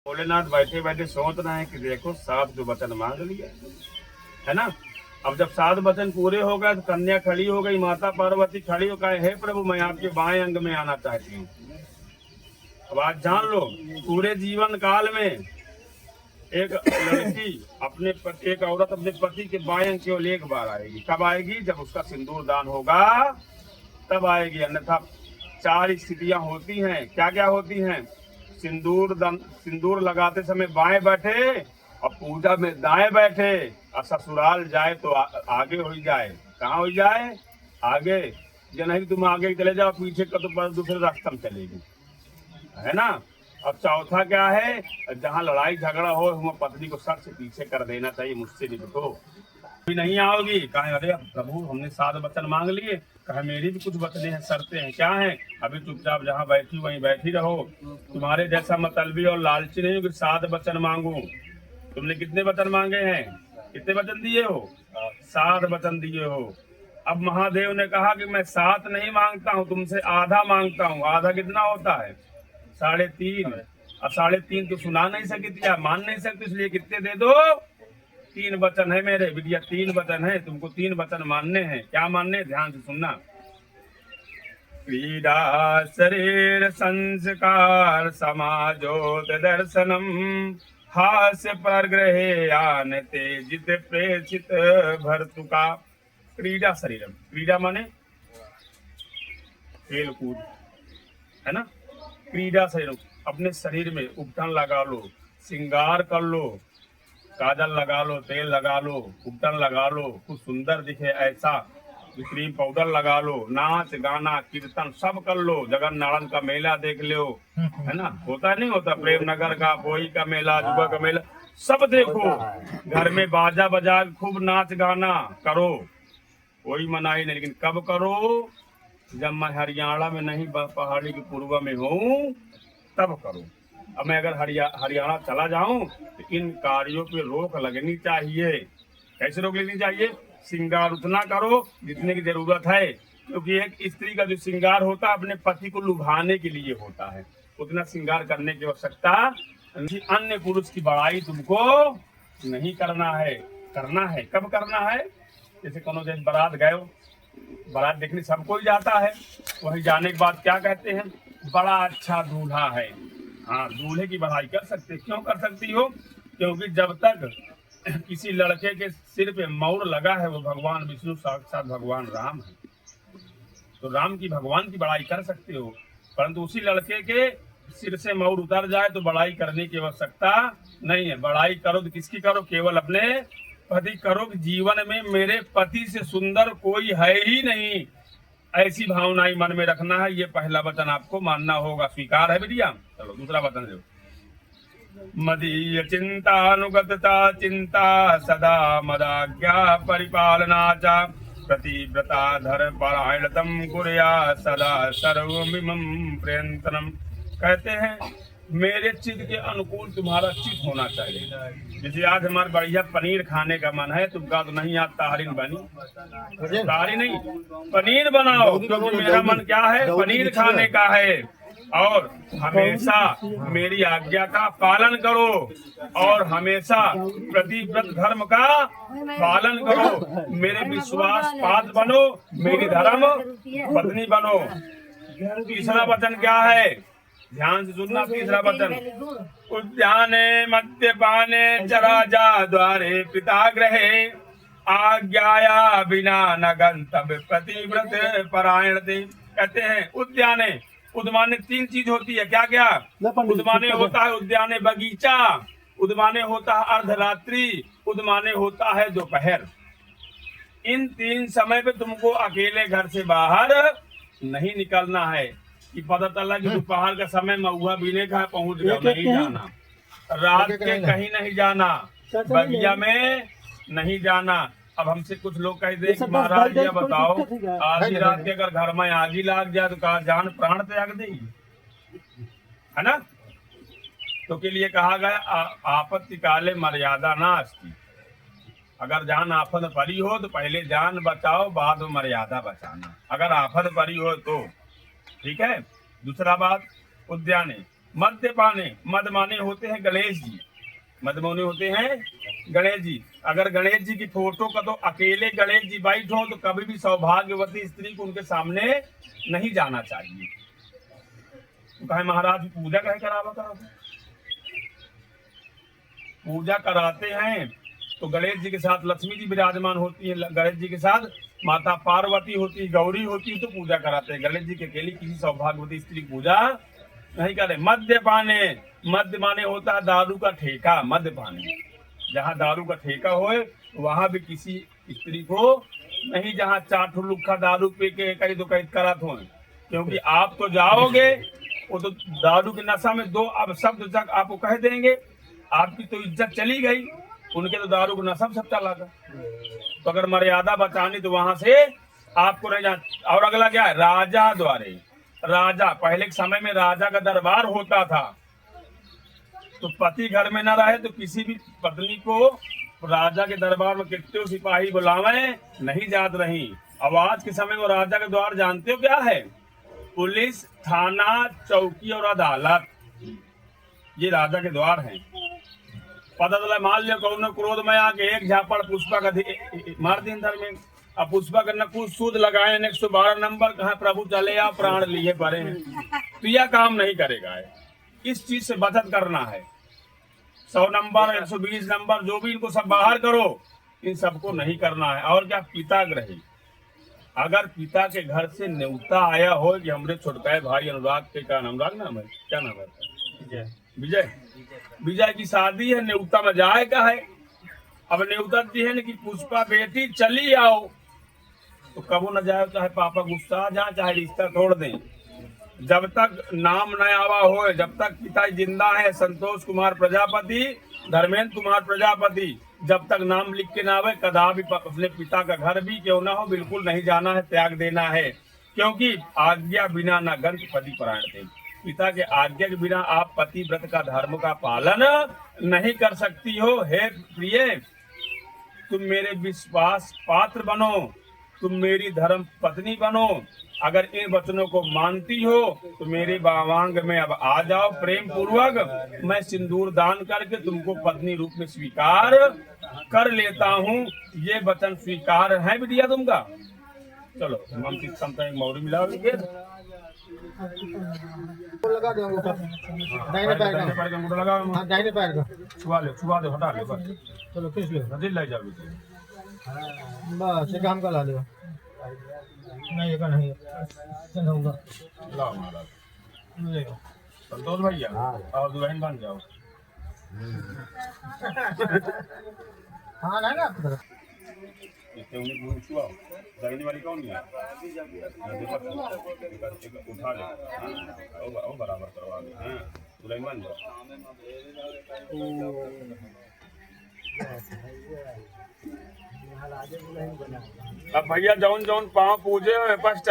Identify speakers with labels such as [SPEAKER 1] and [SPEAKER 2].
[SPEAKER 1] भोलेनाथ बैठे बैठे सोच रहे हैं कि देखो 7 जो वचन मांग लिया है ना। अब जब 7 वचन पूरे हो गए तो कन्या खड़ी हो गई, माता पार्वती खड़ी हो गए, हे प्रभु मैं आपके बाएं अंग में आना चाहती हूँ। अब आज जान लो, पूरे जीवन काल में एक लड़की एक औरत अपने पति के बाएं अंग केवल एक बार आएगी। कब आएगी? जब उसका सिंदूर दान होगा तब आएगी, अन्यथा 4 स्थितियां होती हैं। क्या क्या होती हैं? सिंदूर लगाते समय बाएं बैठे और पूजा में दाएं बैठे, और ससुराल जाए तो आगे हो जाए। कहाँ हो जाए? आगे। या नहीं तुम आगे चले जाओ, पीछे का तो दूसरे रास्ते में चलेगी, है ना। अब चौथा क्या है? जहाँ लड़ाई झगड़ा हो वहाँ पत्नी को सर से पीछे कर देना चाहिए, मुझसे निपटो, भी नहीं आओगी। कहे अरे प्रभु हमने 7 वचन मांग लिए, कहे मेरी भी कुछ वचने हैं, शर्तें हैं। क्या है? अभी चुपचाप जहाँ बैठी वहीं बैठी रहो, तुम्हारे जैसा मतलबी और लालची नहीं हो कि 7 वचन मांगू। तुमने कितने वचन मांगे हैं? कितने वचन दिए हो? 7 वचन दिए हो। अब महादेव ने कहा कि मैं 7 नहीं मांगता हूँ, तुमसे आधा मांगता हूँ। आधा कितना होता है? 3.5। अब 3.5 तो सुना नहीं सकती या मान नहीं सकती, इसलिए कितने दे दो? 3 वचन है मेरे बिटिया, 3 वचन है, तुमको 3 वचन मानने हैं। क्या मानने? ध्यान से सुनना। क्रीडा शरीर संस्कार समाजोत दर्शनम हास्य परग्रहे आन तेजित प्रेषित भर्तुका। क्रीडा शरीरम, क्रीडा माने खेल कूद, है ना। क्रीडा शरीरम, अपने शरीर में उपटन लगा लो, श्रृंगार कर लो, काजल लगा लो, तेल लगा लो, उपटन लगा लो, कुछ सुंदर दिखे ऐसा, क्रीम पाउडर लगा लो, नाच गाना कीर्तन सब कर लो, जगन नारायण का मेला देख लो, है ना। होता नहीं होता? प्रेम नगर का, पोई का मेला, जुबा का मेला, सब देखो। घर में बाजा बजा खूब नाच गाना करो, कोई मनाही नहीं, लेकिन कब करो? जब मैं हरियाणा में नहीं, पहाड़ी के पूर्व में हूँ तब करो। अब मैं अगर हरियाणा चला जाऊं तो इन कार्यों पे रोक लगनी चाहिए। कैसे रोक लगनी चाहिए? श्रृंगार उतना करो जितने की जरूरत है, क्योंकि एक स्त्री का जो श्रृंगार होता है अपने पति को लुभाने के लिए होता है, उतना श्रृंगार करने की आवश्यकता। अन्य पुरुष की बड़ाई तुमको नहीं करना है। करना है कब करना है? जैसे कोनो जैसे बारात गए हो, बारात देखने सब कोई जाता है, वहीं जाने के बाद क्या कहते हैं? बड़ा अच्छा दूल्हा है। हाँ, दूल्हे की बड़ाई कर सकते। क्यों कर सकती हो? क्योंकि जब तक किसी लड़के के सिर पे मौर लगा है वो भगवान विष्णु साक्षात भगवान राम है, तो राम की भगवान की बड़ाई कर सकते हो। परंतु उसी लड़के के सिर से मौर उतर जाए तो बड़ाई करने की आवश्यकता नहीं है। बड़ाई करो तो किसकी करो? केवल अपने पति करो कि जीवन में मेरे पति से सुंदर कोई है ही नहीं, ऐसी भावनाएं मन में रखना है। ये पहला वचन आपको मानना होगा। स्वीकार है बेटिया? चलो दूसरा वचन दो। मदीय चिंतानुगतता चिंता सदा मदाज्ञा परिपालना च प्रतिव्रता धर परायणतम कुर्या सदा सर्वमिमं प्रयंतनम। कहते हैं मेरे चित्त के अनुकूल तुम्हारा चित्त होना चाहिए। जैसे आज हमारे बढ़िया पनीर खाने का मन है, तुमका तो नहीं आज तारीन बनी, तारी नहीं पनीर बनाओ, क्योंकि मेरा मन क्या है? पनीर खाने का है। और हमेशा मेरी आज्ञा का पालन करो, और हमेशा प्रतिव्रत धर्म का पालन करो, मेरे विश्वास पात्र बनो, मेरी धर्म पत्नी बनो। तीसरा वचन क्या है? ध्यान से सुनना। तीसरा वचन, उद्याने मद्यपाने चराजा द्वारे पिता ग्रहे आज्ञाया बिना न गंतव्य प्रतिव्रत परायण दे। कहते हैं उद्याने, उद्याने 3 चीज होती है। क्या क्या? उद्याने होता है उद्याने बगीचा, उद्याने होता है अर्धरात्रि, उद्याने होता है दोपहर। इन 3 समय पे तुमको अकेले घर से बाहर नहीं निकलना है कि पता चला कि दोपहर का समय महुआ बीने का पहुंच गया, नहीं जाना। रात के कहीं नहीं जाना, बगिया में नहीं जाना। अब हमसे कुछ लोग कह दे कि महाराज ये बताओ, आधी रात के अगर घर में आग ही लाग जाए तो कहा जान प्राण त्याग देगी, है ना। तो के लिए कहा गया आपत्ति काले मर्यादा नास्ति। अगर जान आफत परी हो तो पहले जान बचाओ, बाद में मर्यादा बचाना, अगर आफत परी हो तो। ठीक है। दूसरा बात, उद्याने मद्यपाने, मद माने होते हैं गणेश जी, मदमोने होते हैं गणेश जी। अगर गणेश जी की फोटो का तो अकेले गणेश जी बैठ हो तो कभी भी सौभाग्यवती स्त्री को उनके सामने नहीं जाना चाहिए। तो कहे महाराज पूजा कहे करावा करो, पूजा कराते हैं तो गणेश जी के साथ लक्ष्मी जी विराजमान होती है, गणेश जी के साथ माता पार्वती होती है, गौरी होती है, तो पूजा कराते हैं। गणेश जी के अकेले किसी सौभाग्यवती स्त्री की पूजा नहीं करे। मद्यपाने, मद्य माने होता है दारू का ठेका, मद्यपाने जहाँ दारू का ठेका होए वहां भी किसी स्त्री को नहीं, जहाँ चार लुक्खा दारू पी के कहीं तो कहीं करत हो, क्योंकि आप तो जाओगे वो तो दारू की नशा में दो अब शब्द तक आपको कह देंगे, आपकी तो इज्जत चली गई, उनके तो दारू का नशा सब चला गया। तो अगर मर्यादा बचानी तो वहां से आपको नहीं जाना। और अगला क्या है, राजा द्वारे, राजा पहले के समय में राजा का दरबार होता था, तो पति घर में न रहे तो किसी भी पत्नी को राजा के दरबार में कितने सिपाही बुलावे नहीं जात रही। अब आज के समय में राजा के द्वार जानते हो क्या है, पुलिस, थाना, चौकी और अदालत, ये राजा के द्वार हैं। पता चला मान लिया कौन क्रोध में आके एक झापड़ पुष्पा का मार दी अंदर में, अब पुष्पा का न कुछ सूद लगाए 112 नंबर कहा प्रभु चले या प्राण लिए पड़े हैं, तो यह काम नहीं करेगा है। इस चीज से बचत करना है। 100 नंबर 120 नंबर जो भी इनको सब बाहर करो, इन सबको नहीं करना है। और क्या, पिताग्रही, अगर पिता के घर से न्योता आया हो कि हमारे छोटका भाई अनुराग के, क्या अनुराग नाम है, क्या नाम है, विजय, विजय की शादी है, न्योता में जाए का है। अब न्योता दी है कि पुष्पा बेटी चली आओ, तो कबो न जाए, चाहे पापा गुस्सा जाए चाहे रिश्ता तोड़ दें। जब तक नाम न आवा हो, जब तक पिता जिंदा है, संतोष कुमार प्रजापति, धर्मेंद्र कुमार प्रजापति, जब तक नाम लिख के ना आवे कदापि अपने पिता का घर भी क्यों ना हो बिल्कुल नहीं जाना है, त्याग देना है। क्योंकि आज्ञा बिना न गंत पति परायण थे, पिता के आज्ञा के बिना आप पति व्रत का धर्म का पालन नहीं कर सकती हो। हे प्रिय, तुम मेरे विश्वास पात्र बनो, तुम मेरी धर्म पत्नी बनो। अगर इन वचनों को मानती हो तो मेरे बावांग में अब आ जाओ, प्रेम पूर्वक मैं सिंदूर दान करके तुमको पत्नी रूप में स्वीकार कर लेता हूँ। ये वचन स्वीकार है बिटिया तुमका? चलो हम किस क्षमता एक मौरी मिला
[SPEAKER 2] लगा दो अंगूठा, दाहिने पैर का
[SPEAKER 1] अंगूठा लगा,
[SPEAKER 2] हाँ दाहिने पैर का
[SPEAKER 1] छुआ दो हटा लो,
[SPEAKER 2] चलो खींच लो,
[SPEAKER 1] दिल ले जाओ
[SPEAKER 2] बस ये काम का ला दो। नहीं ये का नहीं चल होगा,
[SPEAKER 1] लाओ महाराज,
[SPEAKER 2] ले
[SPEAKER 1] संतोष भैया और दुल्हन बन जाओ।
[SPEAKER 2] हाँ नहीं ना आपकी तरफ
[SPEAKER 1] इससे उन्हें गुरु छुआ दाहिनी वाली कौन है, उठा ले, वो बराबर करवा दे, हाँ दुल्हन बन जाओ। अब भैया जौन जौन पाँव पूजे हुए फर्स्ट